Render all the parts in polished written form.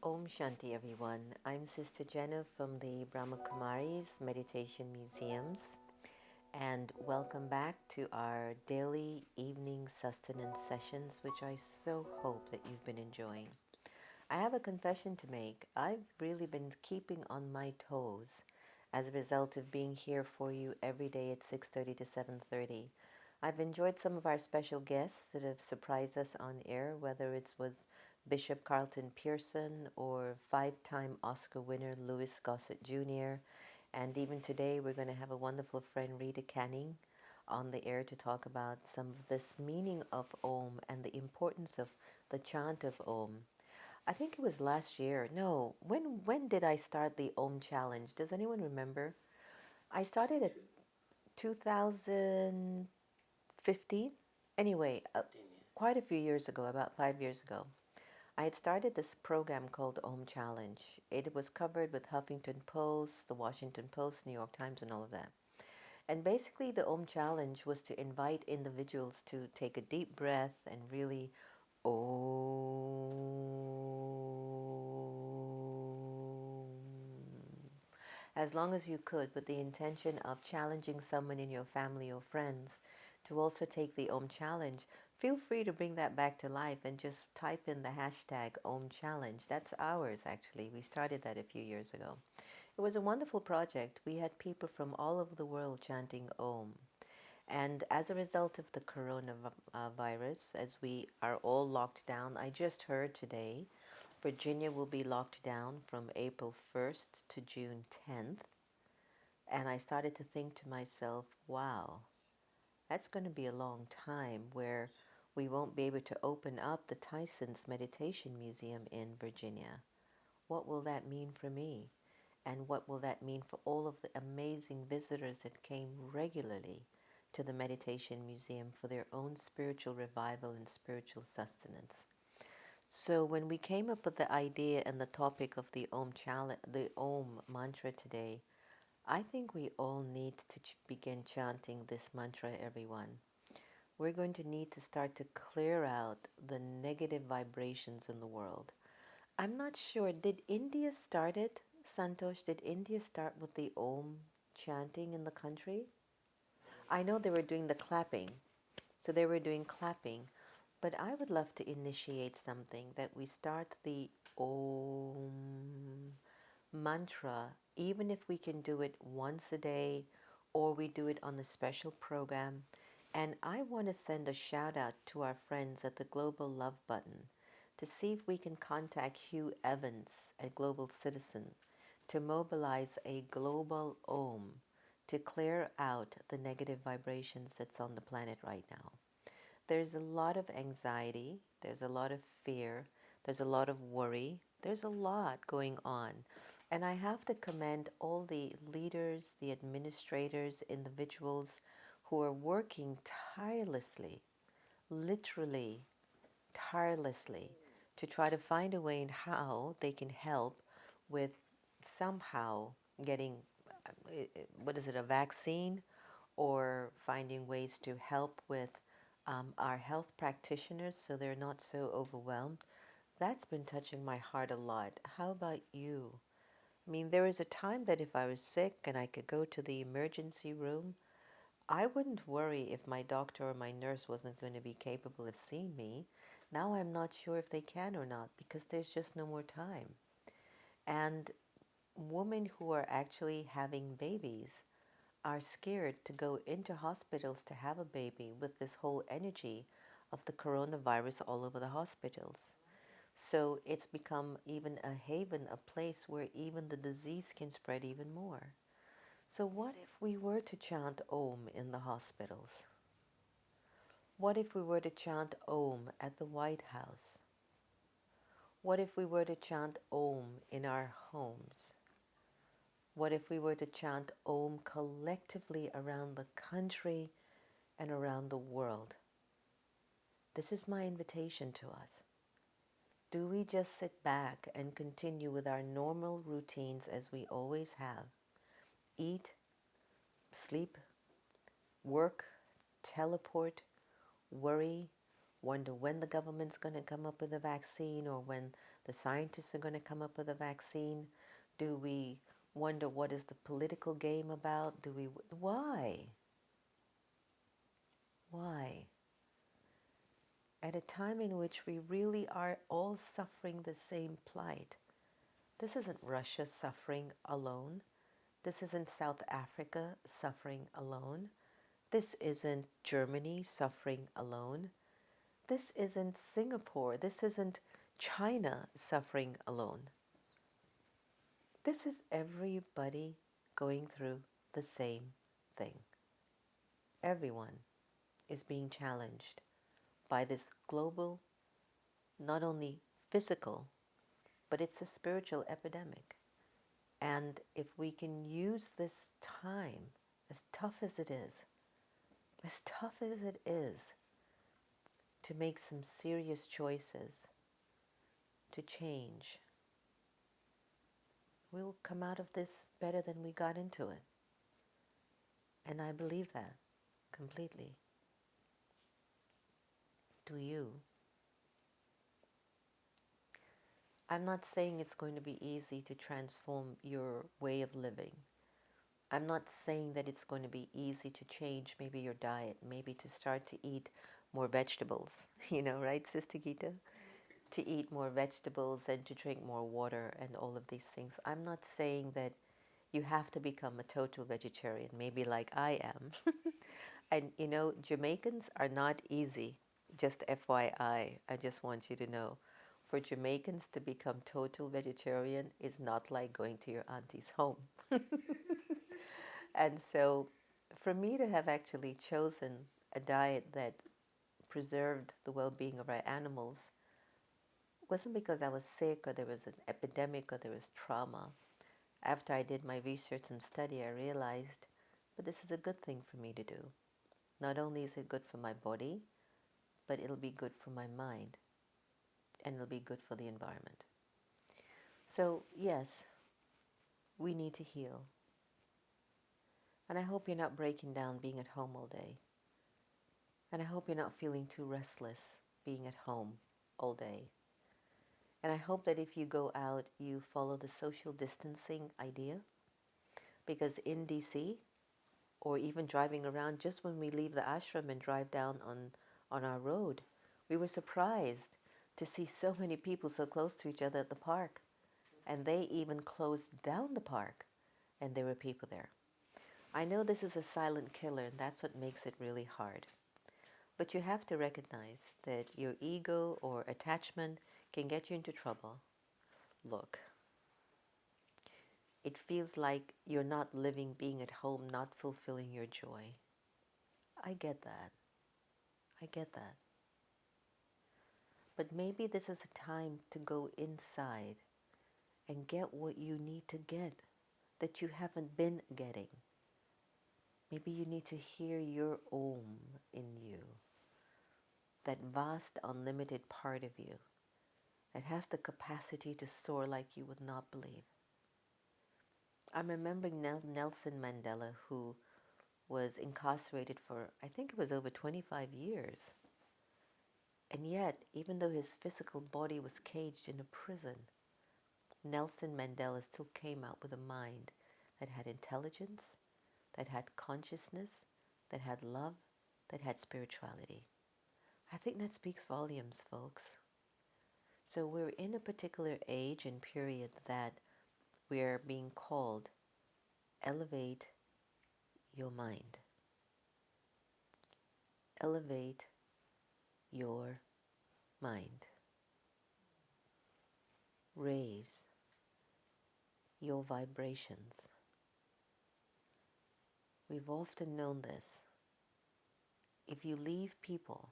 Om Shanti everyone. I'm Sister Jenna from the Brahma Kumaris Meditation Museums, and welcome back to our daily evening sustenance sessions, which I so hope that you've been enjoying. I have a confession to make. I've really been keeping on my toes as a result of being here for you every day at 6:30 to 7:30. I've enjoyed some of our special guests that have surprised us on air, whether it was Bishop Carlton Pearson or five-time Oscar winner Louis Gossett Jr. And even today we're going to have a wonderful friend Rita Canning on the air to talk about some of this meaning of Om and the importance of the chant of Om. I think it was last year. No, when did I start the Om challenge? Does anyone remember? I started at 2015. Anyway, quite a few years ago, about 5 years ago. I had started this program called Om Challenge. It was covered with Huffington Post, the Washington Post, New York Times, and all of that. And basically, the Om Challenge was to invite individuals to take a deep breath and really Om, as long as you could, with the intention of challenging someone in your family or friends to also take the Om Challenge. Feel free to bring that back to life and just type in the hashtag Om Challenge. That's ours, actually. We started that a few years ago. It was a wonderful project. We had people from all over the world chanting Om. And as a result of the coronavirus, as we are all locked down, I just heard today Virginia will be locked down from April 1st to June 10th. And I started to think to myself, wow, that's going to be a long time where we won't be able to open up the Tyson's Meditation Museum in Virginia. What will that mean for me? And what will that mean for all of the amazing visitors that came regularly to the Meditation Museum for their own spiritual revival and spiritual sustenance? So when we came up with the idea and the topic of the Om challenge, the Om mantra today, I think we all need to begin chanting this mantra, everyone. We're going to need to start to clear out the negative vibrations in the world. I'm not sure, did India start it? Santosh, did India start with the Om chanting in the country? I know they were doing the clapping, so they were doing clapping, but I would love to initiate something that we start the Om mantra, even if we can do it once a day or we do it on a special program. And I want to send a shout out to our friends at the Global Love Button to see if we can contact Hugh Evans at Global Citizen to mobilize a global Om to clear out the negative vibrations that's on the planet right now. There's a lot of anxiety, there's a lot of fear, there's a lot of worry, there's a lot going on. And I have to commend all the leaders, the administrators, individuals who are working tirelessly, literally tirelessly, to try to find a way in how they can help with somehow getting, what is it, a vaccine, or finding ways to help with our health practitioners so they're not so overwhelmed. That's been touching my heart a lot. How about you? I mean, there was a time that if I was sick and I could go to the emergency room, I wouldn't worry if my doctor or my nurse wasn't going to be capable of seeing me. Now I'm not sure if they can or not because there's just no more time. And women who are actually having babies are scared to go into hospitals to have a baby with this whole energy of the coronavirus all over the hospitals. So it's become even a haven, a place where even the disease can spread even more. So what if we were to chant Om in the hospitals? What if we were to chant Om at the White House? What if we were to chant Om in our homes? What if we were to chant Om collectively around the country and around the world? This is my invitation to us. Do we just sit back and continue with our normal routines as we always have? Eat, sleep, work, teleport, worry, wonder when the government's going to come up with a vaccine or when the scientists are going to come up with a vaccine? Do we wonder what is the political game about? Do we, why? Why? At a time in which we really are all suffering the same plight. This isn't Russia suffering alone. This isn't South Africa suffering alone. This isn't Germany suffering alone. This isn't Singapore. This isn't China suffering alone. This is everybody going through the same thing. Everyone is being challenged by this global, not only physical, but it's a spiritual epidemic. And if we can use this time, as tough as it is, to make some serious choices, to change, we'll come out of this better than we got into it. And I believe that completely. Do you? I'm not saying it's going to be easy to transform your way of living. I'm not saying that it's going to be easy to change maybe your diet, maybe to start to eat more vegetables, right, Sister Gita? To eat more vegetables and to drink more water and all of these things. I'm not saying that you have to become a total vegetarian, maybe like I am. And Jamaicans are not easy, just FYI. I just want you to know. For Jamaicans to become total vegetarian is not like going to your auntie's home. And so for me to have actually chosen a diet that preserved the well-being of our animals wasn't because I was sick or there was an epidemic or there was trauma. After I did my research and study, I realized, but this is a good thing for me to do. Not only is it good for my body, but it'll be good for my mind and it'll be good for the environment. So yes, we need to heal. And I hope you're not breaking down being at home all day. And I hope you're not feeling too restless being at home all day. And I hope that if you go out, you follow the social distancing idea. Because in DC, or even driving around, just when we leave the ashram and drive down on our road, we were surprised to see so many people so close to each other at the park. And they even closed down the park, and there were people there. I know this is a silent killer, and that's what makes it really hard. But you have to recognize that your ego or attachment can get you into trouble. Look, it feels like you're not living, being at home, not fulfilling your joy. I get that. I get that. But maybe this is a time to go inside and get what you need to get that you haven't been getting. Maybe you need to hear your Om in you, that vast, unlimited part of you that has the capacity to soar like you would not believe. I'm remembering Nelson Mandela, who was incarcerated for, I think it was over 25 years. And yet, even though his physical body was caged in a prison, Nelson Mandela still came out with a mind that had intelligence, that had consciousness, that had love, that had spirituality. I think that speaks volumes, folks. So we're in a particular age and period that we're being called, elevate your mind. Elevate your mind. Raise your vibrations. We've often known this. If you leave people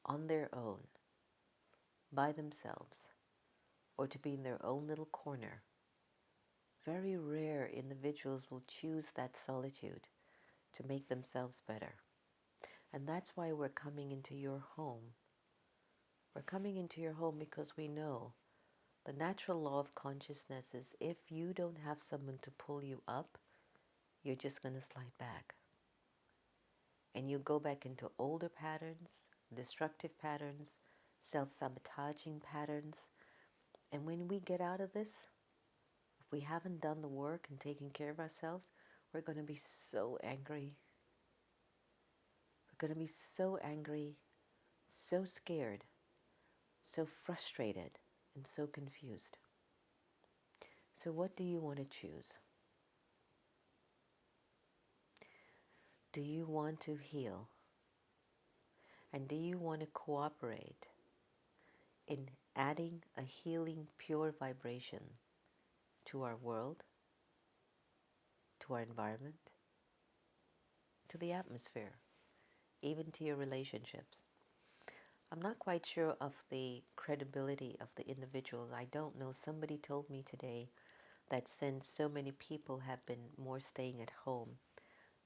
on their own, by themselves, or to be in their own little corner, very rare individuals will choose that solitude to make themselves better. And that's why we're coming into your home. We're coming into your home because we know the natural law of consciousness is if you don't have someone to pull you up, you're just going to slide back. And you go back into older patterns, destructive patterns, self-sabotaging patterns And when we get out of this, if we haven't done the work and taken care of ourselves, we're going to be so angry. We're going to be so angry, so scared, so frustrated, and so confused. So what do you want to choose? Do you want to heal? And do you want to cooperate in adding a healing, pure vibration to our world, to our environment, to the atmosphere, even to your relationships? I'm not quite sure of the credibility of the individual. I don't know. Somebody told me today that since so many people have been more staying at home,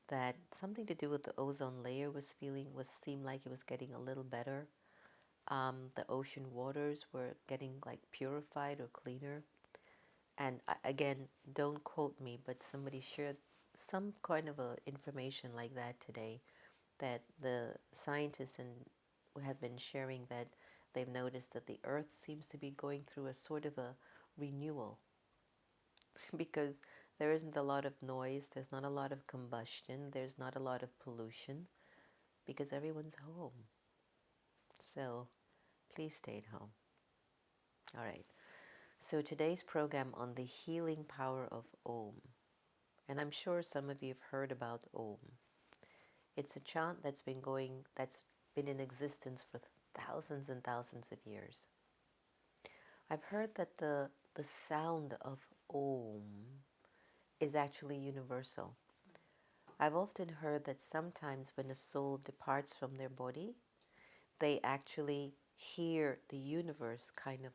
that something to do with the ozone layer seemed like it was getting a little better. The ocean waters were getting like purified or cleaner. And again, don't quote me, but somebody shared some kind of information like that today, that the scientists have been sharing that they've noticed that the earth seems to be going through a sort of a renewal because there isn't a lot of noise, there's not a lot of combustion, there's not a lot of pollution because everyone's home. So please stay at home. All right. So today's program on the healing power of Om. And I'm sure some of you have heard about Om. It's a chant that's been in existence for thousands and thousands of years. I've heard that the sound of Om is actually universal. I've often heard that sometimes when a soul departs from their body, they actually hear the universe kind of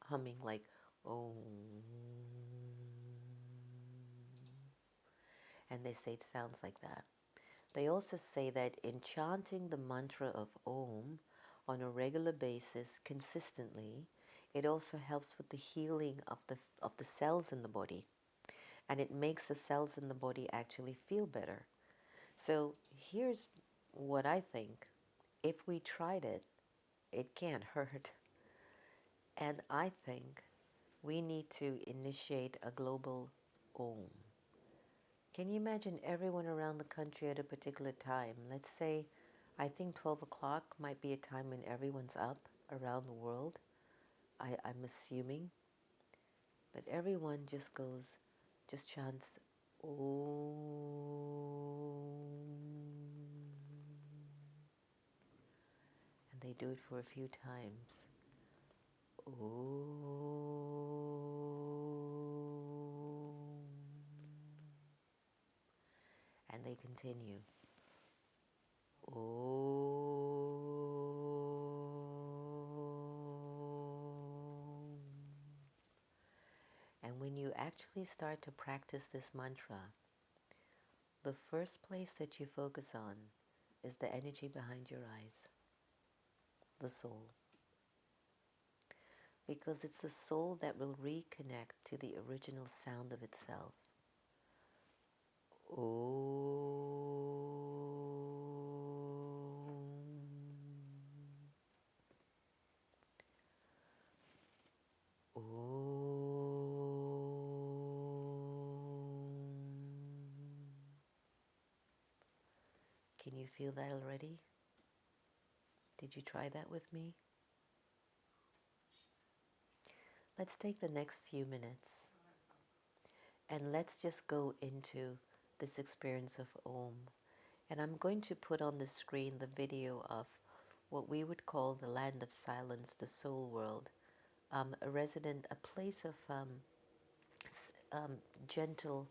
humming like Om. And they say it sounds like that. They also say that in chanting the mantra of Om on a regular basis, consistently, it also helps with the healing of the cells in the body. And it makes the cells in the body actually feel better. So here's what I think. If we tried it, it can't hurt. And I think we need to initiate a global Om. Can you imagine everyone around the country at a particular time? Let's say, I think 12 o'clock might be a time when everyone's up around the world. I'm assuming. But everyone just chants Om. And they do it for a few times. Om. And they continue. Om. And when you actually start to practice this mantra, the first place that you focus on is the energy behind your eyes, the soul. Because it's the soul that will reconnect to the original sound of itself. Om. Can you feel that already? Did you try that with me? Let's take the next few minutes and let's just go into this experience of Om. And I'm going to put on the screen the video of what we would call the land of silence, the soul world, a place of gentle,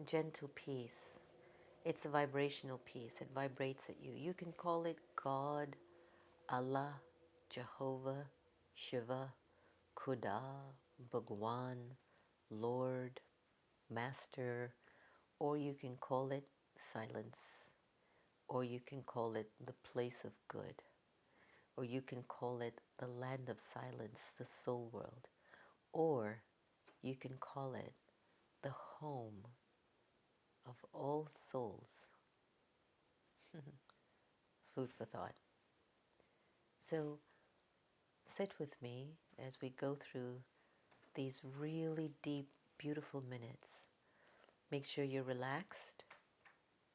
gentle peace. It's a vibrational peace. It vibrates at you. You can call it God, Allah, Jehovah, Shiva, Khuda, Bhagwan, Lord, Master, or you can call it silence, or you can call it the place of good, or you can call it the land of silence, the soul world, or you can call it the home of all souls. Food for thought. So sit with me as we go through these really deep, beautiful minutes. Make sure you're relaxed.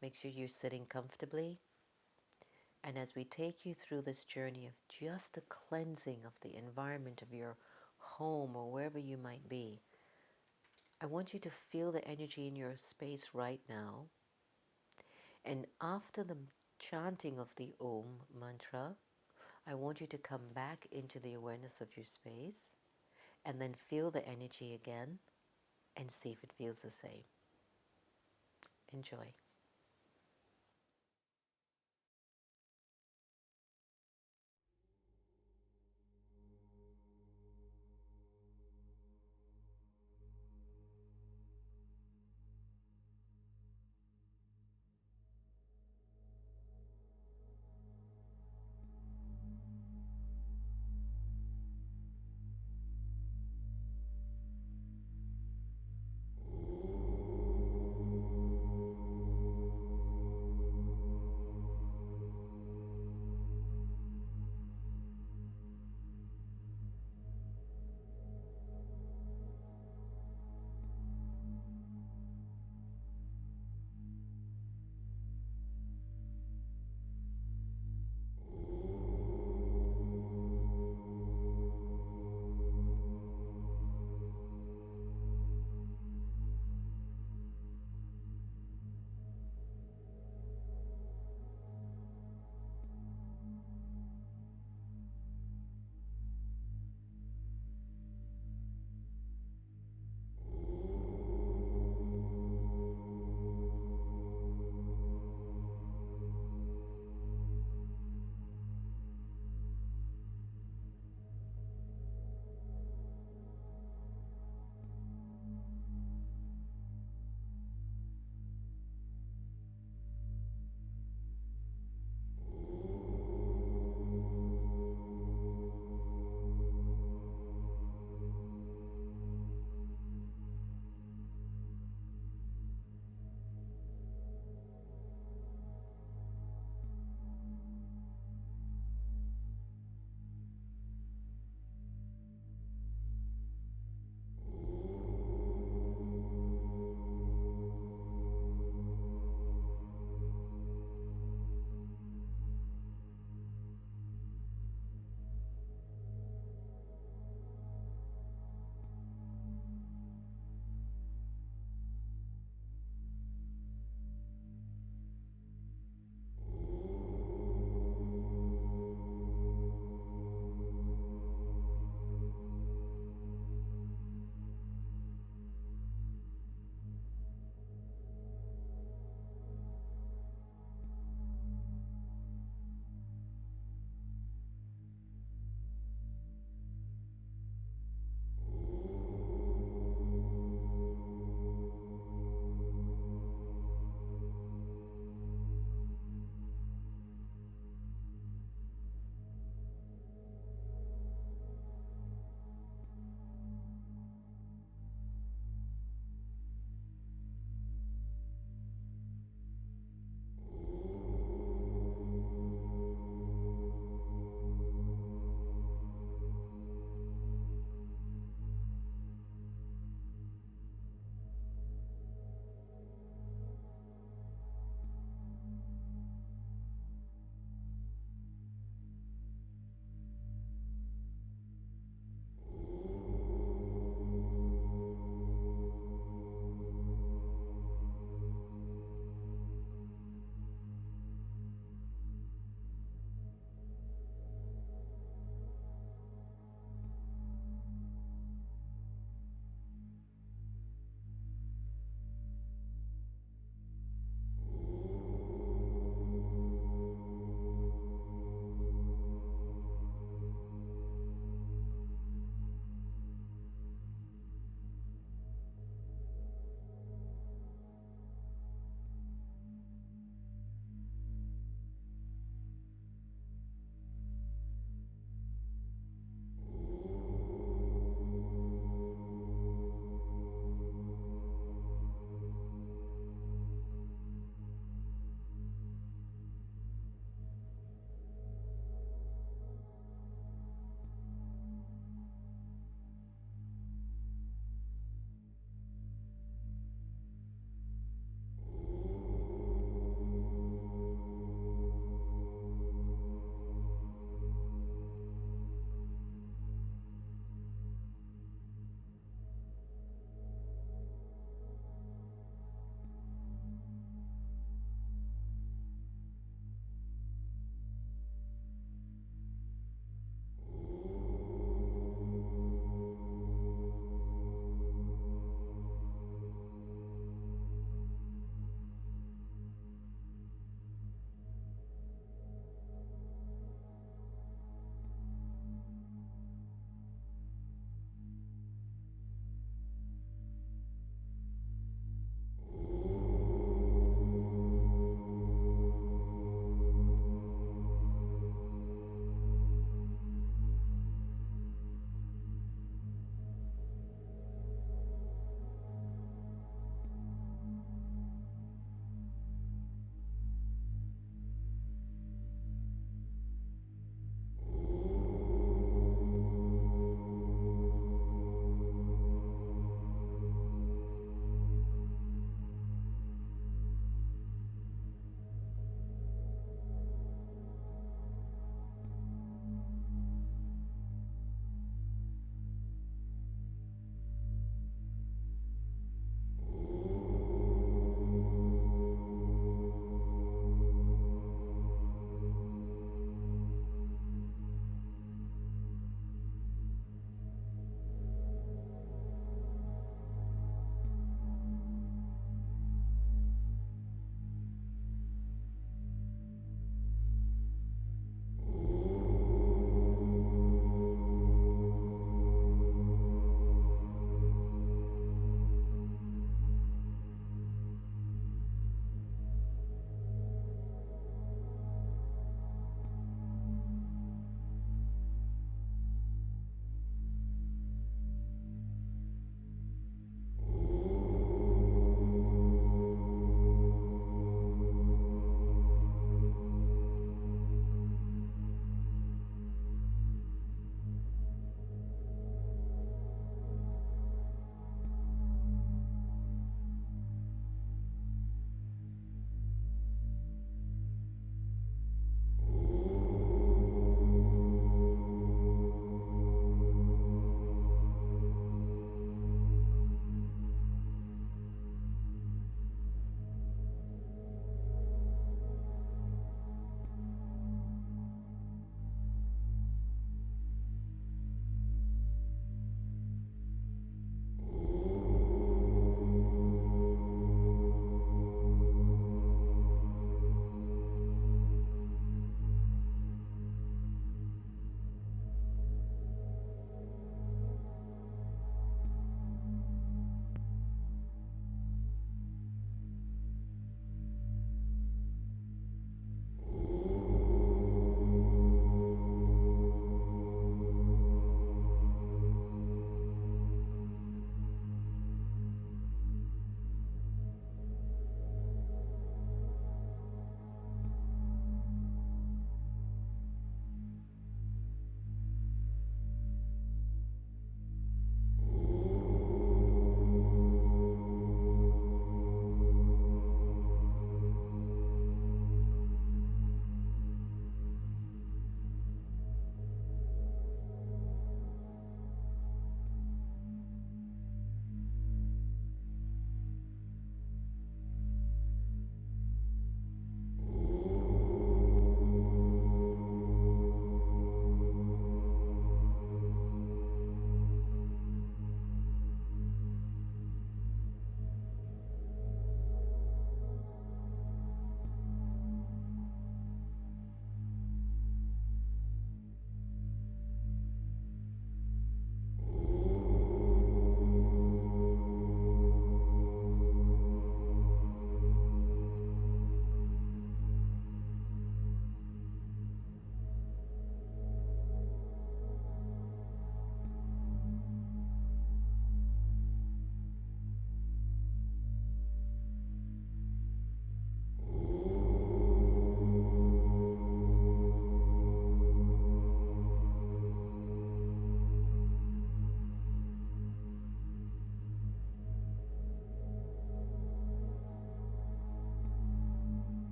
Make sure you're sitting comfortably. And as we take you through this journey of just the cleansing of the environment of your home or wherever you might be, I want you to feel the energy in your space right now. And after the chanting of the Om mantra, I want you to come back into the awareness of your space and then feel the energy again and see if it feels the same. Enjoy.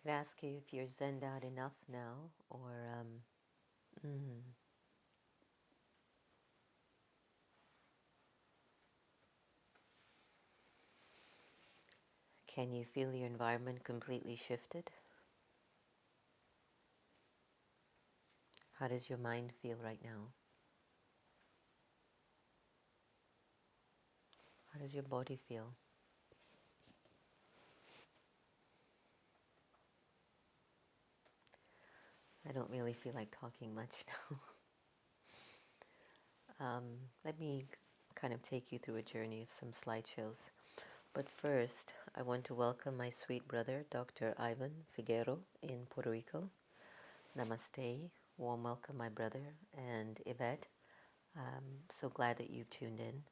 Could ask you if you're zenned out enough now, or mm, can you feel your environment completely shifted? How does your mind feel right now? How does your body feel? I don't really feel like talking much now. Um, Let me kind of take you through a journey of some slideshows. But first, I want to welcome my sweet brother, Dr. Ivan Figuero in Puerto Rico. Namaste. Warm welcome, my brother, and Yvette. So glad that you've tuned in.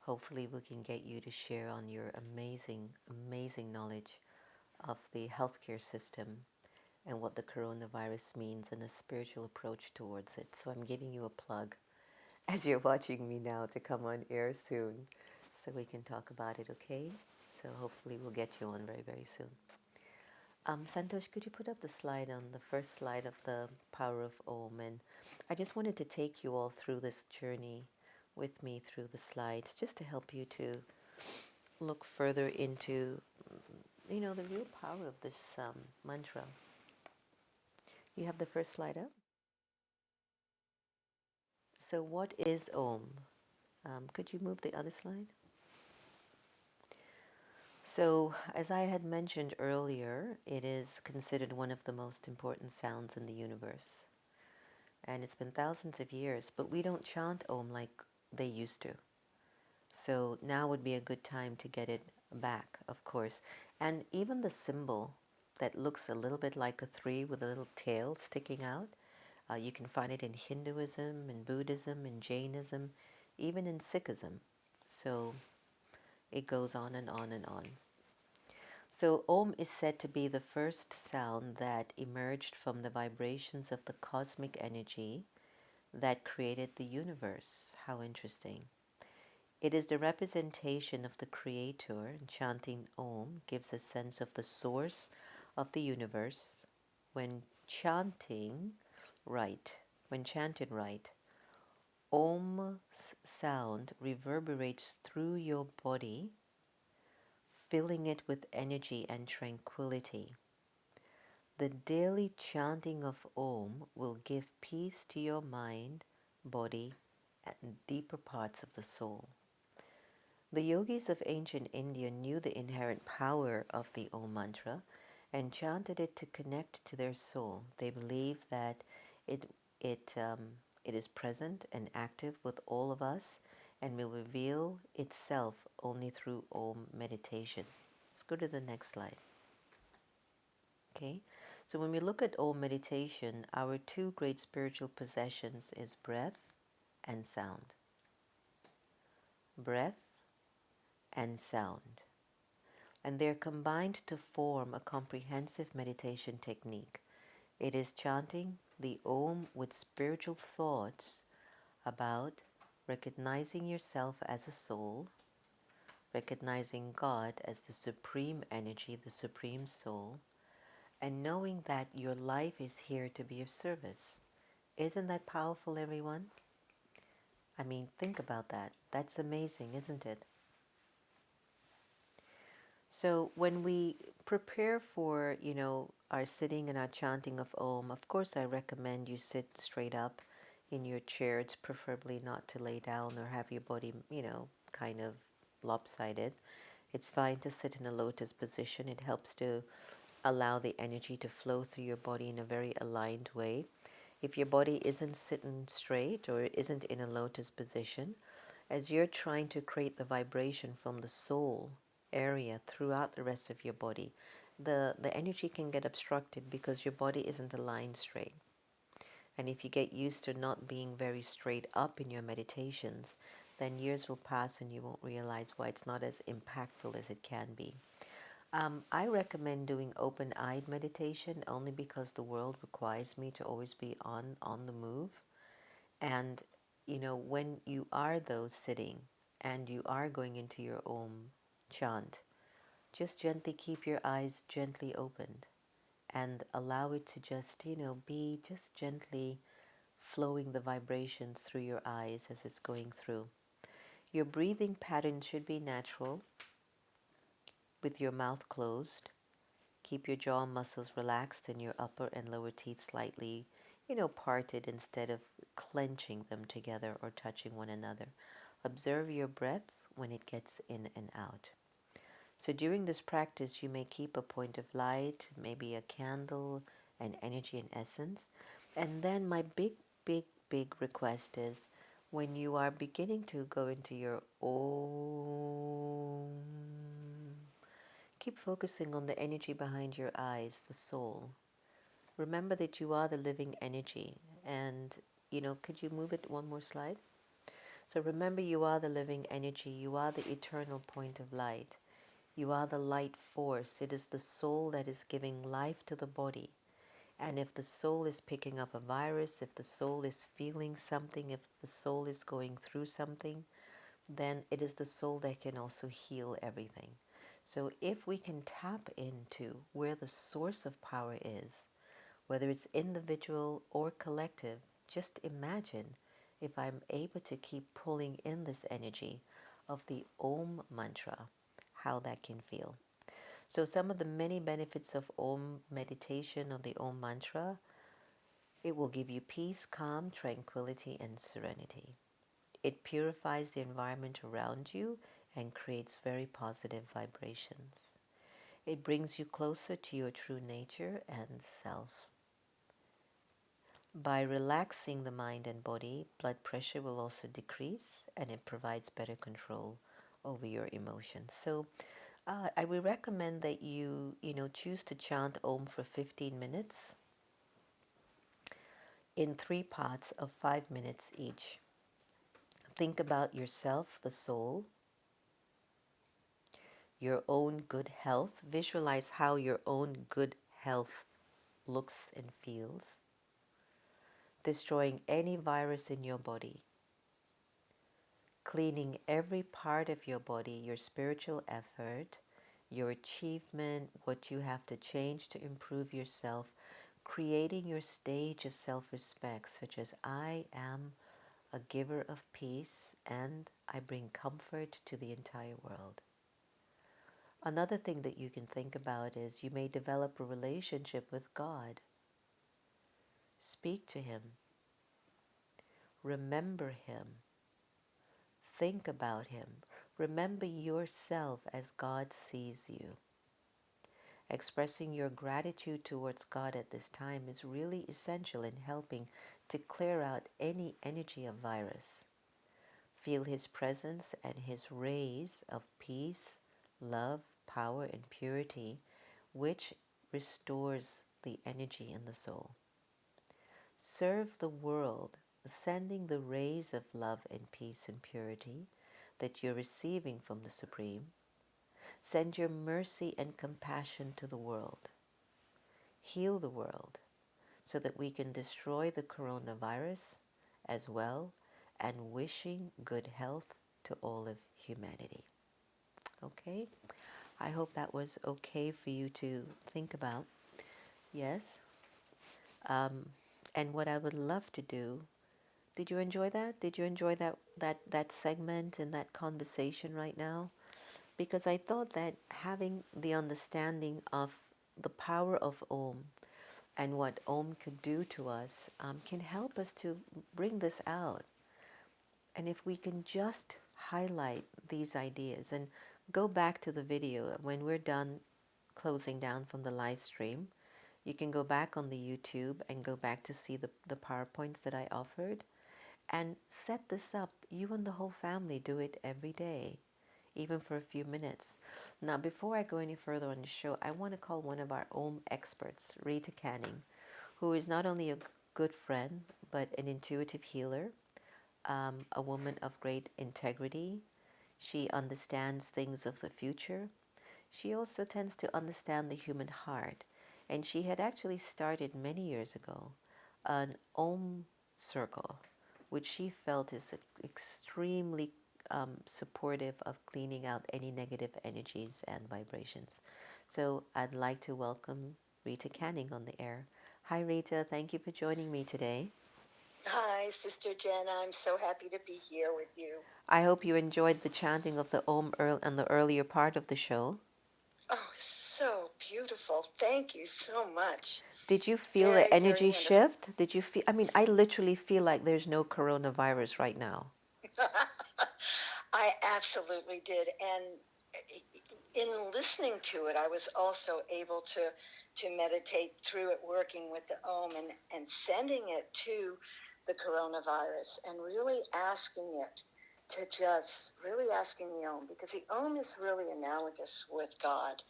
Hopefully, we can get you to share on your amazing, amazing knowledge of the healthcare system and what the coronavirus means and a spiritual approach towards it. So, I'm giving you a plug as you're watching me now to come on air soon so we can talk about it, okay? So, hopefully, we'll get you on very, very soon. Santosh, could you put up the slide on the first slide of the power of Om? And I just wanted to take you all through this journey with me through the slides just to help you to look further into, the real power of this mantra. You have the first slide up? So what is Om? Could you move the other slide? So, as I had mentioned earlier, it is considered one of the most important sounds in the universe. And it's been thousands of years, but we don't chant Om like they used to. So now would be a good time to get it back, of course. And even the symbol that looks a little bit like a three with a little tail sticking out, you can find it in Hinduism, in Buddhism, in Jainism, even in Sikhism. So it goes on and on and on. So Om is said to be the first sound that emerged from the vibrations of the cosmic energy that created the universe. How interesting. It is the representation of the Creator, and chanting Om gives a sense of the source of the universe. When chanting right, when chanted right, Om's sound reverberates through your body, filling it with energy and tranquility. The daily chanting of Om will give peace to your mind, body, and deeper parts of the soul. The yogis of ancient India knew the inherent power of the Om mantra and chanted it to connect to their soul. They believed that it, it, um, it is present and active with all of us and will reveal itself only through Om meditation. Let's go to the next slide. Okay, so when we look at Om meditation, our two great spiritual possessions is breath and sound. Breath and sound. And they're combined to form a comprehensive meditation technique. It is chanting the Om with spiritual thoughts about recognizing yourself as a soul, recognizing God as the supreme energy, the supreme soul, and knowing that your life is here to be of service. Isn't that powerful, everyone? I mean, think about that. That's amazing, isn't it? So when we prepare for, our sitting and our chanting of Om, of course I recommend you sit straight up in your chair. It's preferably not to lay down or have your body, kind of lopsided. It's fine to sit in a lotus position. It helps to allow the energy to flow through your body in a very aligned way. If your body isn't sitting straight or isn't in a lotus position, as you're trying to create the vibration from the soul area throughout the rest of your body, the energy can get obstructed because your body isn't aligned straight. And if you get used to not being very straight up in your meditations, then years will pass and you won't realize why it's not as impactful as it can be. I recommend doing open-eyed meditation only because the world requires me to always be on the move. And, when you are though sitting and you are going into your Om chant, just gently keep your eyes gently opened and allow it to just, be just gently flowing the vibrations through your eyes as it's going through. Your breathing pattern should be natural with your mouth closed. Keep your jaw muscles relaxed and your upper and lower teeth slightly, parted instead of clenching them together or touching one another. Observe your breath when it gets in and out. So during this practice, you may keep a point of light, maybe a candle, an energy and essence. And then my big, big, big request is when you are beginning to go into your Om, keep focusing on the energy behind your eyes, the soul. Remember that you are the living energy. And, could you move it one more slide? So remember you are the living energy. You are the eternal point of light. You are the light force. It is the soul that is giving life to the body. And if the soul is picking up a virus, if the soul is feeling something, if the soul is going through something, then it is the soul that can also heal everything. So if we can tap into where the source of power is, whether it's individual or collective, just imagine if I'm able to keep pulling in this energy of the Om mantra, how that can feel. So some of the many benefits of Om meditation or the Om mantra, it will give you peace, calm, tranquility, and serenity. It purifies the environment around you and creates very positive vibrations. It brings you closer to your true nature and self. By relaxing the mind and body, blood pressure will also decrease and it provides better control over your emotions. So I would recommend that you choose to chant Om for 15 minutes in 3 parts of 5 minutes each. Think about yourself, the soul, your own good health. Visualize how your own good health looks and feels, destroying any virus in your body, cleaning every part of your body, your spiritual effort, your achievement, what you have to change to improve yourself, creating your stage of self-respect, such as I am a giver of peace and I bring comfort to the entire world. Another thing that you can think about is you may develop a relationship with God. Speak to Him. Remember Him. Think about Him. Remember yourself as God sees you. Expressing your gratitude towards God at this time is really essential in helping to clear out any energy of virus. Feel His presence and His rays of peace, love, power, and purity, which restores the energy in the soul. Serve the world, sending the rays of love and peace and purity that you're receiving from the Supreme. Send your mercy and compassion to the world. Heal the world so that we can destroy the coronavirus as well, and wishing good health to all of humanity. Okay? I hope that was okay for you to think about. Yes? And what I would love to do, did you enjoy that? Did you enjoy that segment and that conversation right now? Because I thought that having the understanding of the power of Om and what Om could do to us can help us to bring this out. And if we can just highlight these ideas and go back to the video when we're done closing down from the live stream, you can go back on the YouTube and go back to see the PowerPoints that I offered and set this up. You and the whole family do it every day, even for a few minutes. Now, before I go any further on the show, I want to call one of our own experts, Rita Canning, who is not only a good friend, but an intuitive healer, a woman of great integrity. She understands things of the future. She also tends to understand the human heart. And she had actually started many years ago an Om circle, which she felt is extremely supportive of cleaning out any negative energies and vibrations. So I'd like to welcome Rita Canning on the air. Hi, Rita. Thank you for joining me today. Hi, Sister Jenna. I'm so happy to be here with you. I hope you enjoyed the chanting of the Om on the earlier part of the show. Oh, so beautiful. Thank you so much. Did you feel the Very, very energy wonderful. shift? Did you feel? I mean, I literally feel like there's no coronavirus right now. I absolutely did. And in listening to it, I was also able to meditate through it, working with the Om and sending it to the coronavirus and really asking it to just really asking the Om, because the Om is really analogous with God.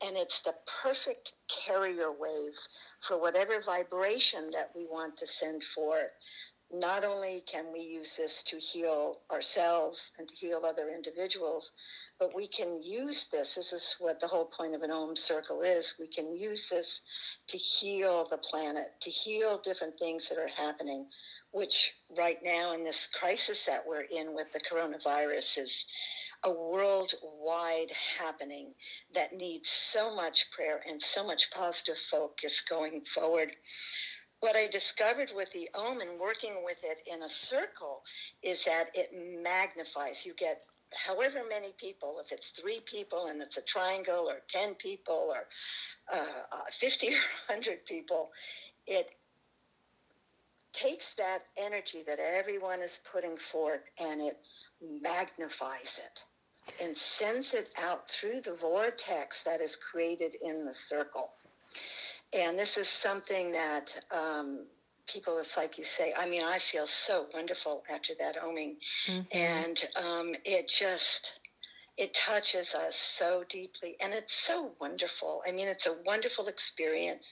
And it's the perfect carrier wave for whatever vibration that we want to send forth. Not only can we use this to heal ourselves and to heal other individuals, but we can use this is what the whole point of an Om circle is. We can use this to heal the planet, to heal different things that are happening, which right now in this crisis that we're in with the coronavirus is a worldwide happening that needs so much prayer and so much positive focus going forward. What I discovered with the Om and working with it in a circle is that it magnifies. You get however many people, if it's 3 people and it's a triangle, or 10 people, or 50 or 100 people, it takes that energy that everyone is putting forth and it magnifies it and sends it out through the vortex that is created in the circle. And this is something that people, it's like you say, I mean, I feel so wonderful after that oming. Mm-hmm. And it touches us so deeply. And it's so wonderful. I mean, it's a wonderful experience.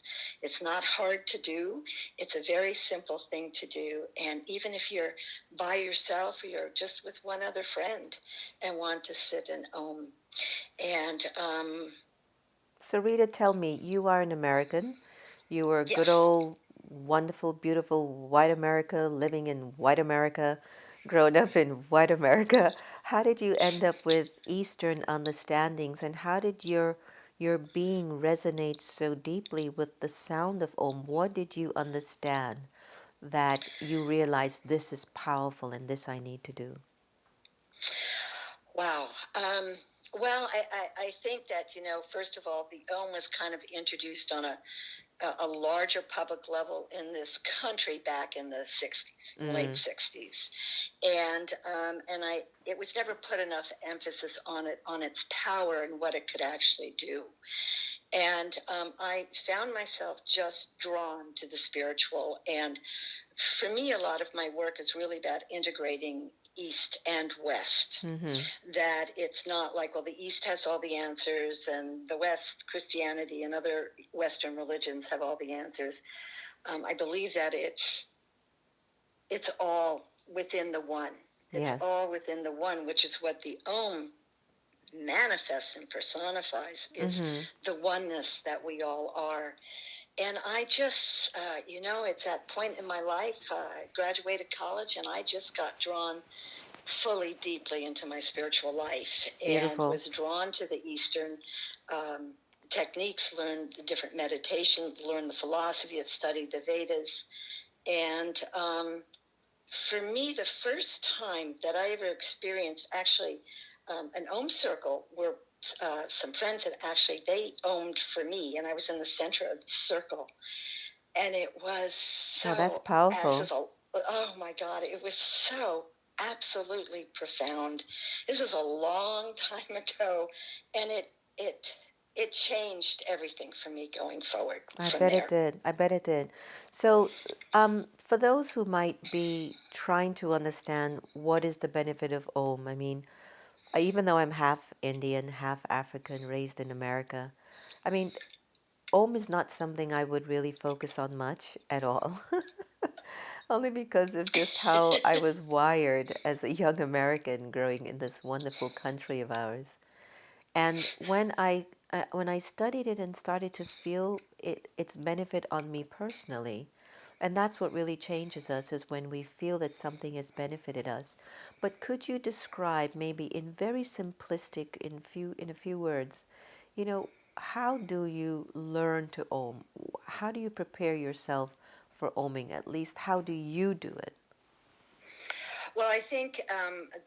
It's not hard to do. It's a very simple thing to do. And even if you're by yourself or you're just with one other friend and want to sit and om. And So, Rita, tell me, you are an American. You were good yes. old, wonderful, beautiful white America, living in white America, grown up in white America. How did you end up with Eastern understandings, and how did your being resonate so deeply with the sound of Om? What did you understand that you realized this is powerful and this I need to do? Wow. Well, I think that, first of all, the Om was kind of introduced on a larger public level in this country back in the 60s, late Mm, 60s. And it was never put enough emphasis on it, on its power and what it could actually do. And I found myself just drawn to the spiritual. And for me, a lot of my work is really about integrating East and West. mm-hmm. That it's not like, well, the East has all the answers and the West, Christianity and other Western religions have all the answers. I believe that it's all within the one. It's Yes. all within the one, which is what the Om manifests and personifies, is Mm-hmm. the oneness that we all are. And I just, it's that point in my life. I graduated college and I just got drawn fully, deeply into my spiritual life and Beautiful. was drawn to the Eastern um, techniques, learned the different meditations, learned the philosophy, had studied the Vedas. And for me, the first time that I ever experienced actually an Om circle where some friends had actually, they Om'd for me, and I was in the center of the circle. And it was Oh, that's so, as powerful. of a, oh my God, it was so absolutely profound. This was a long time ago, and it, it changed everything for me going forward I from bet it there. did. I bet it did. So, for those who might be trying to understand what is the benefit of Om, I mean, even though I'm half Indian, half African, raised in America, I mean, Om is not something I would really focus on much at all. Only because of just how I was wired as a young American growing in this wonderful country of ours. And when I studied it and started to feel its benefit on me personally, and that's what really changes us is when we feel that something has benefited us. But could you describe maybe in very simplistic in a few words, you know, how do you learn to Om? How do you prepare yourself for Oming? At least, how do you do it? Well, I think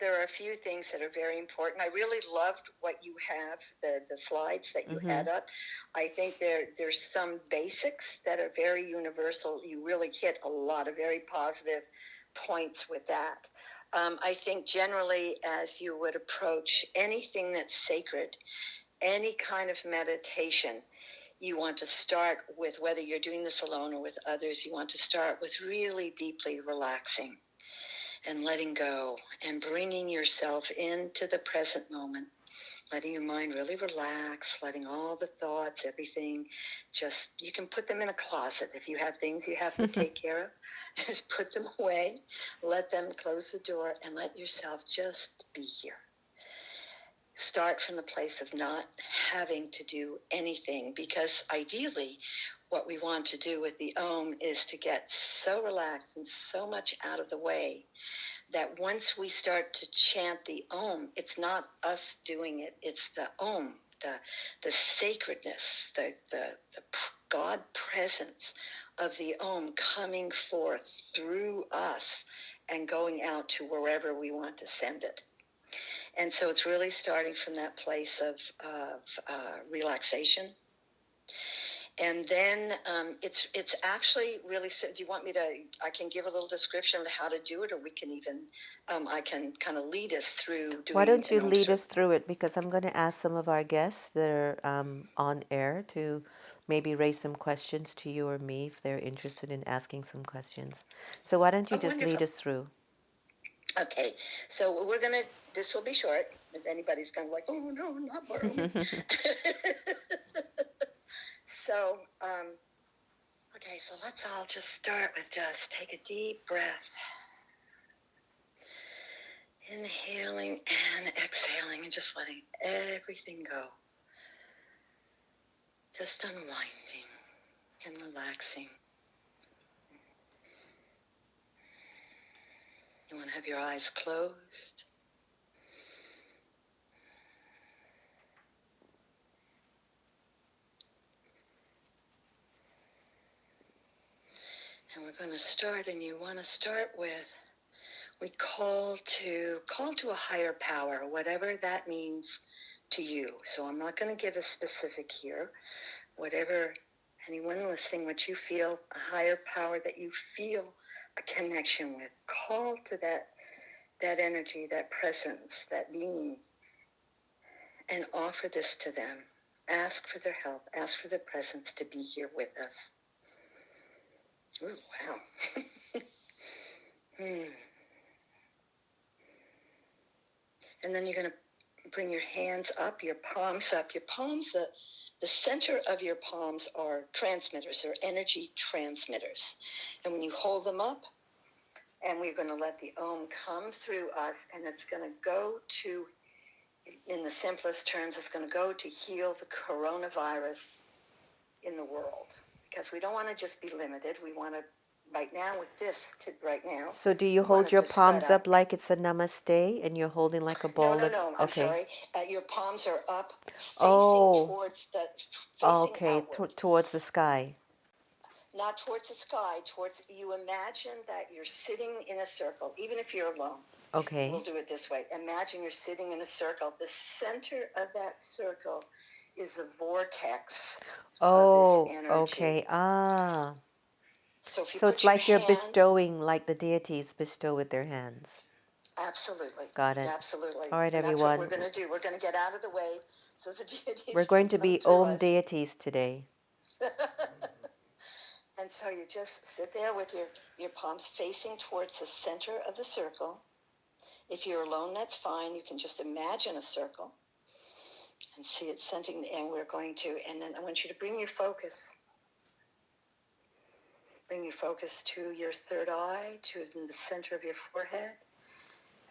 there are a few things that are very important. I really loved what you have, the slides that you had up. I think there's some basics that are very universal. You really hit a lot of very positive points with that. I think generally, as you would approach anything that's sacred, any kind of meditation, you want to start with, whether you're doing this alone or with others, you want to start with really deeply relaxing and letting go and bringing yourself into the present moment, letting your mind really relax, letting all the thoughts, everything, just, you can put them in a closet. If you have things you have to take care of, just put them away, let them close the door, and let yourself just be here. Start from the place of not having to do anything, because ideally what we want to do with the Om is to get so relaxed and so much out of the way that once we start to chant the Om, it's not us doing it, it's the Om, the sacredness, the God presence of the Om coming forth through us and going out to wherever we want to send it. And so it's really starting from that place of relaxation. And then it's actually really, do you want me to, I can give a little description of how to do it, or we can even, I can kind of lead us through doing. Why don't you lead us through it? Because I'm going to ask some of our guests that are on air to maybe raise some questions to you or me if they're interested in asking some questions. So why don't you just lead us through? Okay, so we're going to, this will be short. If anybody's kind of like, oh no, not more. So, okay, so let's all just start with just take a deep breath. Inhaling and exhaling and just letting everything go. Just unwinding and relaxing. You want to have your eyes closed. And we're going to start, and you want to start with, we call to a higher power, whatever that means to you. So I'm not going to give a specific here. Whatever, anyone listening, what you feel, a higher power that you feel a connection with, call to that energy, that presence, that being, and offer this to them. Ask for their help. Ask for their presence to be here with us. Ooh, wow. And then you're going to bring your hands up, your palms up. Your palms, the center of your palms are transmitters, or energy transmitters. And when you hold them up, and we're going to let the Om come through us, and it's going to go to, in the simplest terms, it's going to go to heal the coronavirus in the world. Because we don't want to just be limited. We want to, right now with this, right now. So do you hold your palms up like it's a namaste and you're holding like a ball of... No, I'm sorry. Your palms are up, facing towards the, towards the sky. Not towards the sky, towards, you imagine that you're sitting in a circle, even if you're alone. Okay. We'll do it this way. Imagine you're sitting in a circle. The center of that circle is a vortex of this energy. Okay. Ah. So if you So put it's your like you're hands, bestowing, like the deities bestow with their hands. Absolutely. Got it. Absolutely. All right, and everyone. That's what we're going to do. We're going to get out of the way so the deities We're going to can come be through Om us. deities today. And so you just sit there with your palms facing towards the center of the circle. If you're alone, that's fine. You can just imagine a circle and see it sending, and we're going to, and then I want you to bring your focus to your third eye, to the center of your forehead.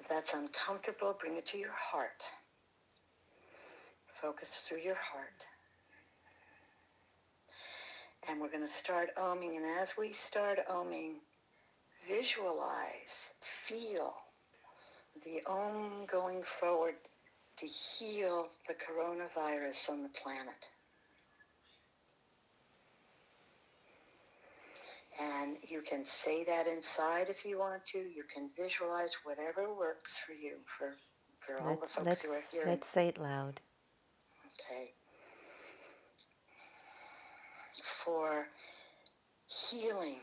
If that's uncomfortable, bring it to your heart. Focus through your heart. And we're going to start oming, and as we start oming, visualize, feel the Om going forward to heal the coronavirus on the planet. And you can say that inside if you want to. You can visualize whatever works for you, for all the folks who are hearing. Let's say it loud. Okay. For healing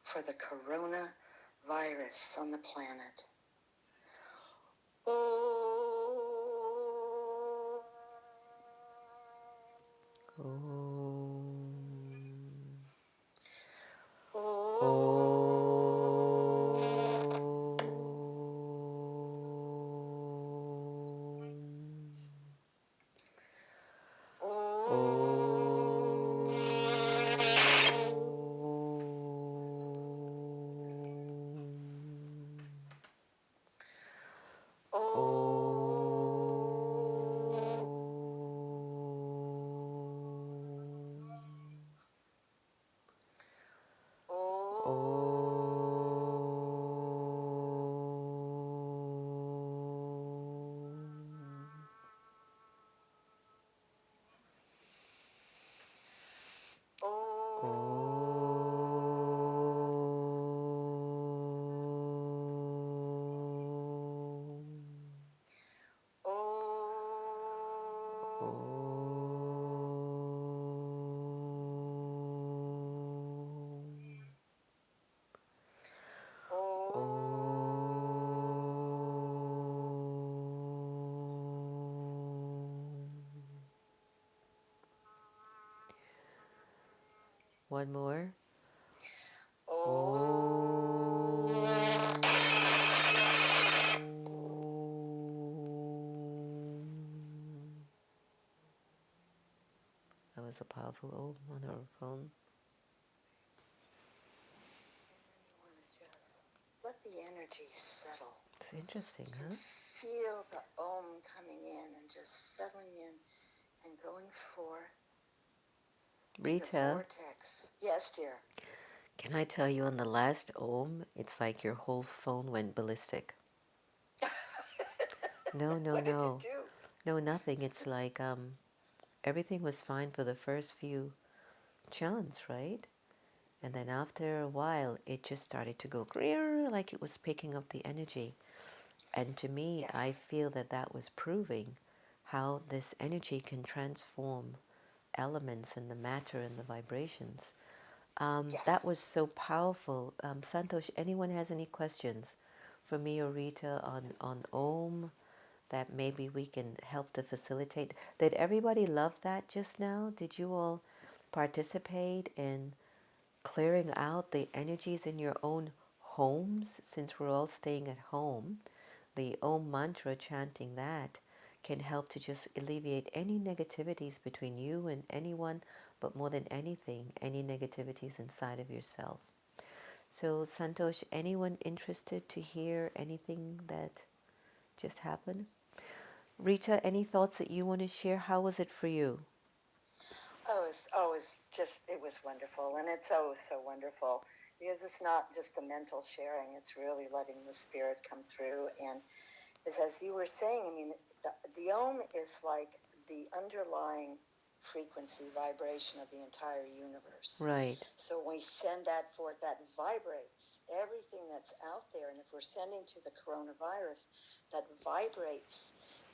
for the coronavirus on the planet. Oh. One more. That was a powerful old on her phone. And then you want to just let the energy settle. It's interesting, you huh? Feel the Om coming in and just settling in and going forth. Rita. The vortex. Yes, dear. Can I tell you on the last Om, it's like your whole phone went ballistic. No. What did you do? No, nothing. It's like everything was fine for the first few chants, right? And then after a while, it just started to go like it was picking up the energy. And to me, yes. I feel that that was proving how this energy can transform elements and the matter and the vibrations. Yes. That was so powerful. Santosh, anyone has any questions for me or Rita on Om that maybe we can help to facilitate? Did everybody love that just now? Did you all participate in clearing out the energies in your own homes, since we're all staying at home? The Om mantra, chanting that, can help to just alleviate any negativities between you and anyone, but more than anything, any negativities inside of yourself. So, Santosh, anyone interested to hear anything that just happened? Rita, any thoughts that you want to share? How was it for you? It was wonderful. And it's so wonderful because it's not just a mental sharing, it's really letting the spirit come through. And as you were saying, I mean, the Om is like the underlying frequency vibration of the entire universe. Right. So when we send that forth, that vibrates everything that's out there. And if we're sending to the coronavirus, that vibrates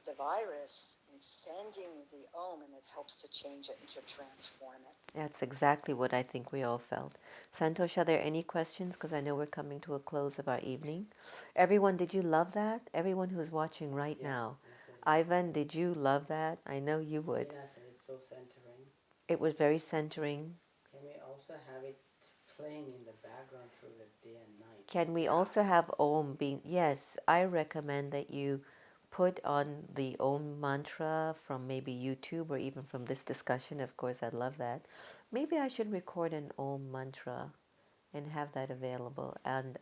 the virus and sending the Om, and it helps to change it and to transform it. That's exactly what I think we all felt. Santosh, are there any questions? Because I know we're coming to a close of our evening. Everyone, did you love that? Everyone who's watching right now. Ivan, did you love that? I know you would. Yes, it's so centering. It was very centering. Can we also have it playing in the background through the day and night? Can we also have Om being... Yes, I recommend that you put on the Om mantra from maybe YouTube or even from this discussion. Of course, I'd love that. Maybe I should record an Om mantra and have that available. And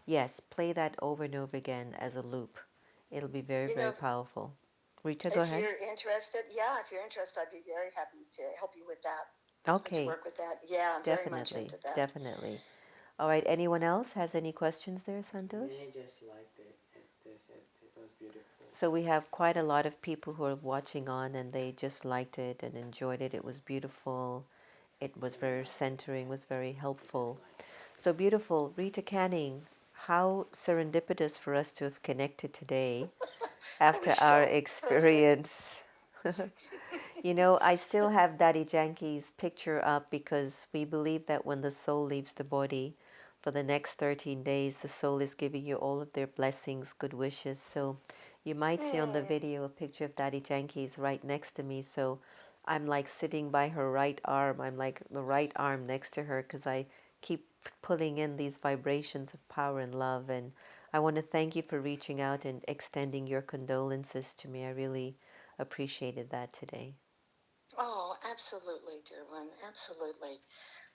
yes, play that over and over again as a loop. It'll be very, very powerful. Rita, go ahead. If you're interested, I'd be very happy to help you with that. Okay. To work with that. Yeah, I'm very much into that. Definitely. All right, anyone else has any questions there, Santosh? Many just liked it. They said it was beautiful. So we have quite a lot of people who are watching on and they just liked it and enjoyed it. It was beautiful. It was very centering, was very helpful. So beautiful. Rita Canning, how serendipitous for us to have connected today It was after our so perfect. experience. You know, I still have Daddy Janki's picture up because we believe that when the soul leaves the body for the next 13 days, the soul is giving you all of their blessings, good wishes. So you might see on the Mm. video a picture of Daddy Janki's right next to me. So I'm like sitting by her right arm. I'm like the right arm next to her because I keep pulling in these vibrations of power and love. And I want to thank you for reaching out and extending your condolences to me. I really appreciated that today. Oh, absolutely, dear one. Absolutely.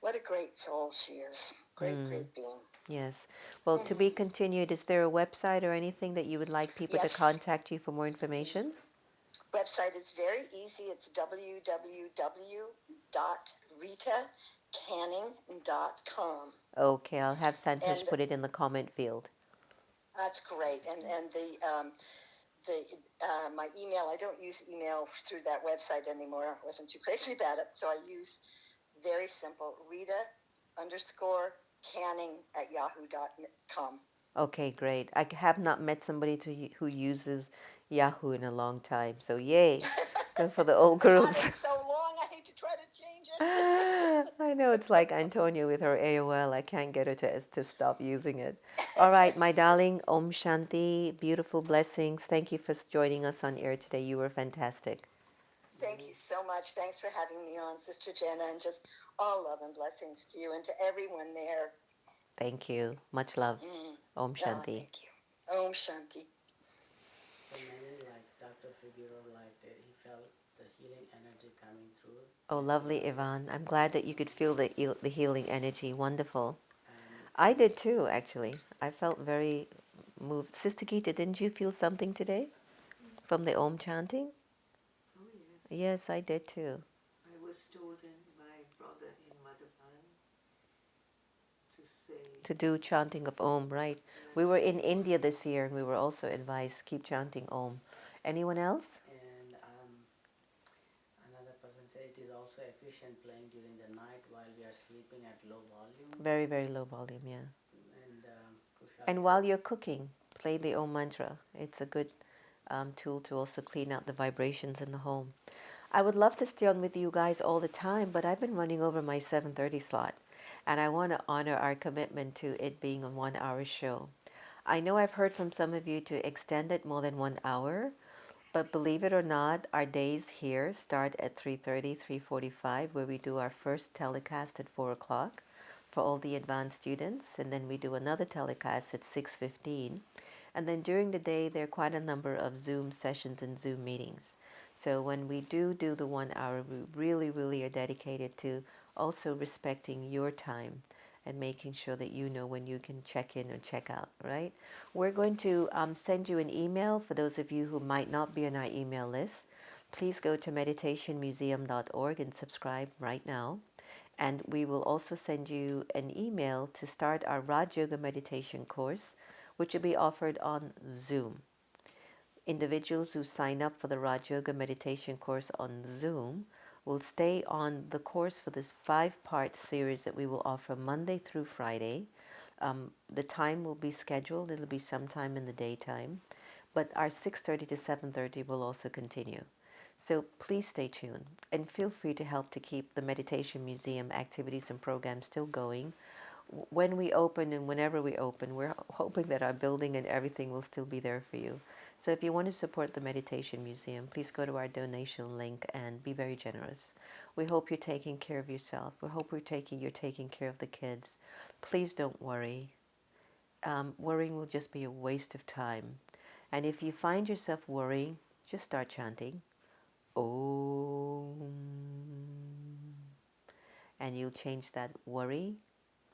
What a great soul she is. Great, Mm, great being. yes. Well, to be Hmm. continued, is there a website or anything that you would like people to Yes. contact you for more information? Website is very easy. It's www.ritacanning.com. Okay, I'll have Santosh And put it in the comment field. that's great. And the my email, I don't use email through that website anymore. I wasn't too crazy about it. So I use very simple Rita underscore Canning at yahoo.com. Okay, great. I have not met somebody who uses Yahoo in a long time. So yay, good for the old I've had groups. it so long, I hate to try to change I know it's like Antonia with her AOL. I can't get her to stop using it. All right, my darling, Om Shanti, beautiful blessings. Thank you for joining us on air today. You were fantastic. Thank you so much. Thanks for having me on, Sister Jenna, and just all love and blessings to you and to everyone there. Thank you. Much love. Mm. Om Oh, Shanti. thank you. Om Shanti. So many like Dr. Figueroa, like he felt the healing energy coming through Oh, his lovely, body. Yvonne. I'm glad that you could feel the healing energy. Wonderful. And I did too, actually. I felt very moved. Sister Gita, didn't you feel something today from the Om chanting? Oh, yes. Yes, I did too. I was told by my brother in Madhavan to say, To do chanting of Om, right? We were in India this year and we were also advised keep chanting Om. Anyone else? and another person said it is also efficient playing during the night while we are sleeping at low volume. Very, very low volume, yeah. And Kushali And while says, you're cooking, play the Om mantra. It's a good tool to also clean out the vibrations in the home. I would love to stay on with you guys all the time, but I've been running over my 7:30 slot, and I want to honor our commitment to it being a 1 hour show. I know I've heard from some of you to extend it more than 1 hour, but believe it or not, our days here start at 3:30, 3:45, where we do our first telecast at 4 o'clock for all the advanced students, and then we do another telecast at 6:15. And then during the day, there are quite a number of Zoom sessions and Zoom meetings. So when we do the 1 hour, we really, really are dedicated to also respecting your time and making sure that you know when you can check in or check out, right? We're going to send you an email for those of you who might not be on our email list. Please go to meditationmuseum.org and subscribe right now. And we will also send you an email to start our Raj Yoga meditation course, which will be offered on Zoom. Individuals who sign up for the Raj Yoga meditation course on Zoom will stay on the course for this 5-part series that we will offer Monday through Friday. The time will be scheduled. It'll be sometime in the daytime. But our 6:30 to 7:30 will also continue. So please stay tuned and feel free to help to keep the Meditation Museum activities and programs still going. When we open and whenever we open, we're hoping that our building and everything will still be there for you. So if you want to support the Meditation Museum, please go to our donation link and be very generous. We hope you're taking care of yourself. We hope you're taking care of the kids. Please don't worry. Worrying will just be a waste of time. And if you find yourself worrying, just start chanting Om, and you'll change that worry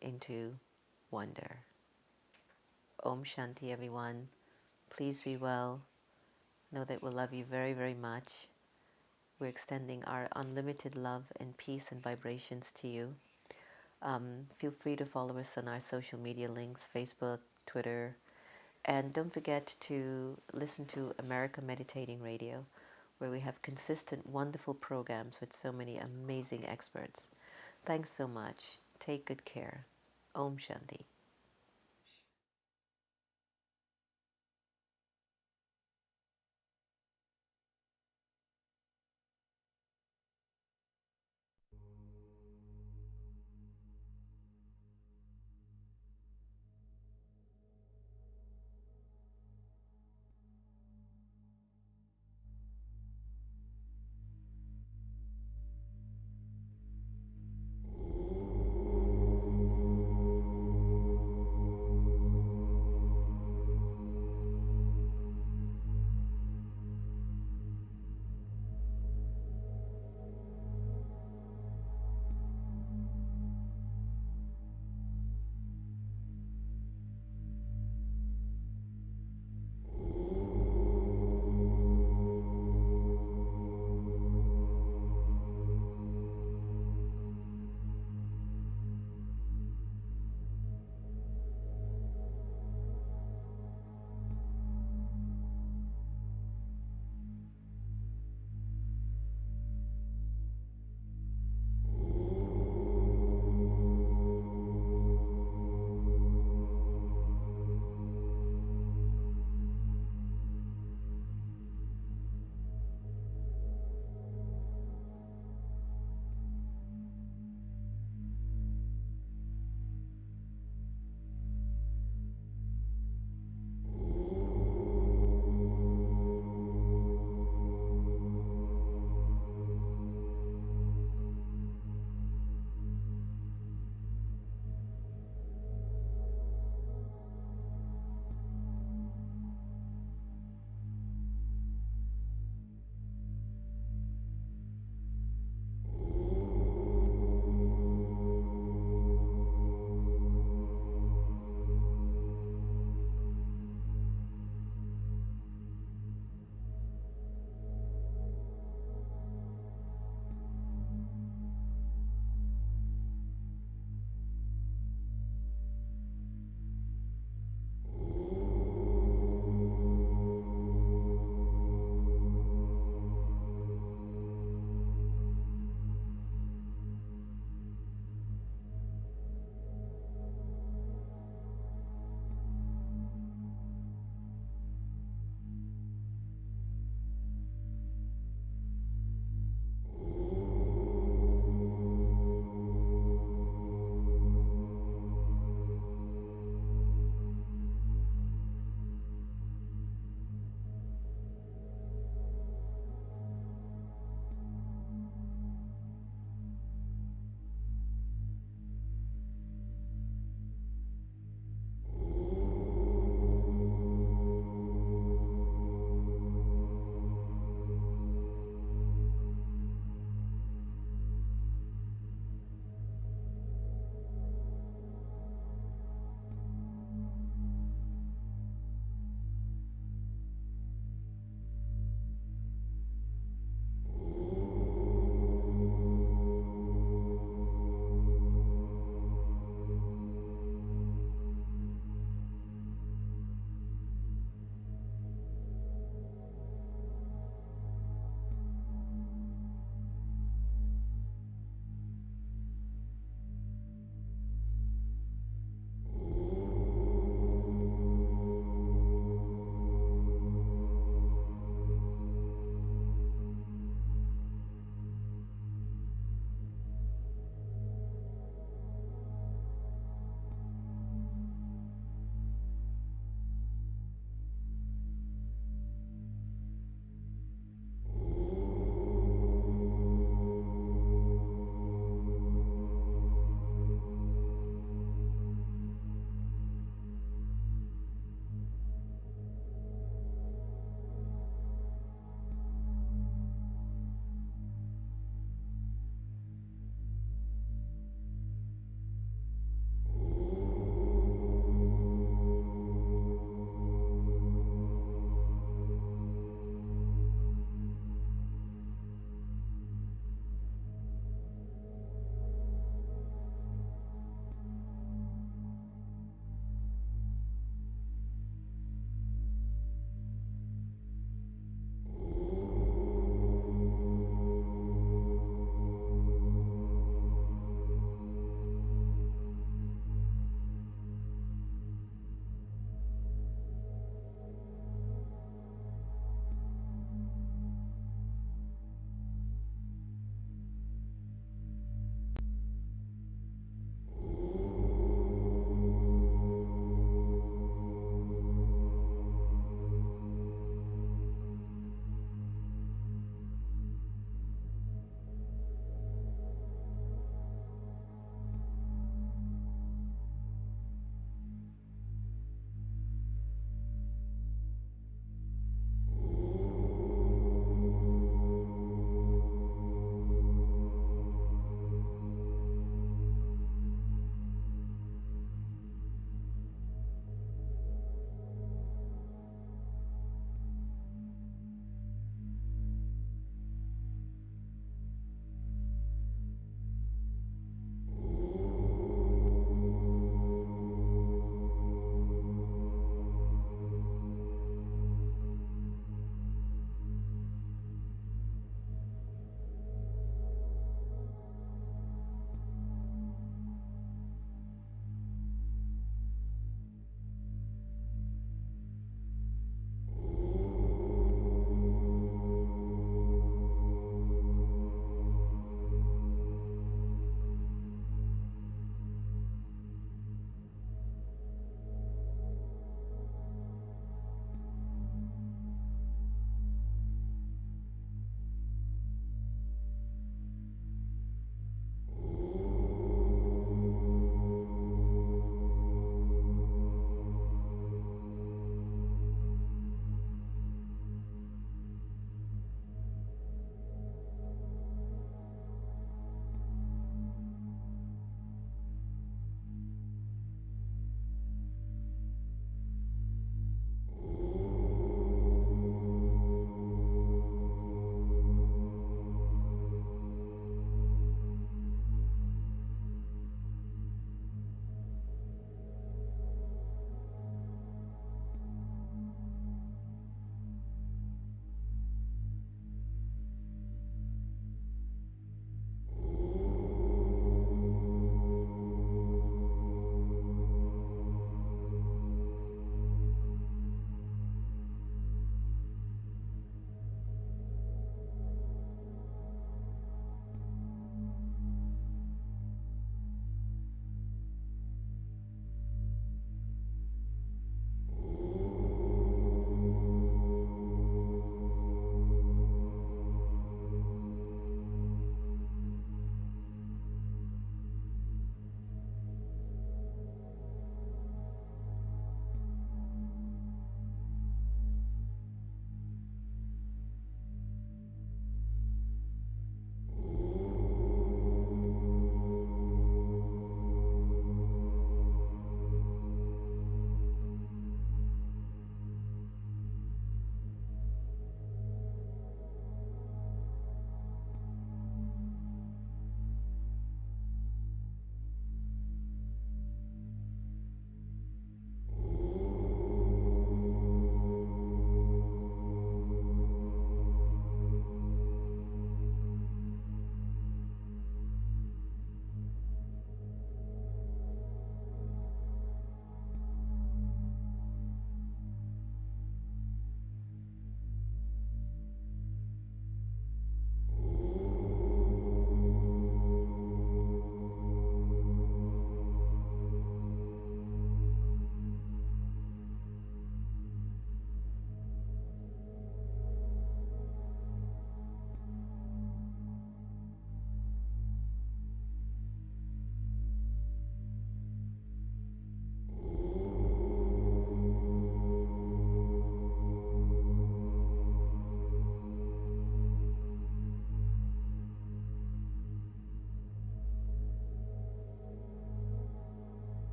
into wonder. Om Shanti, everyone. Please be well. Know that we'll love you very, very much. We're extending our unlimited love and peace and vibrations to you. Feel free to follow us on our social media links, Facebook, Twitter, and don't forget to listen to America Meditating Radio, where we have consistent, wonderful programs with so many amazing experts. Thanks so much. Take good care. Om Shanti.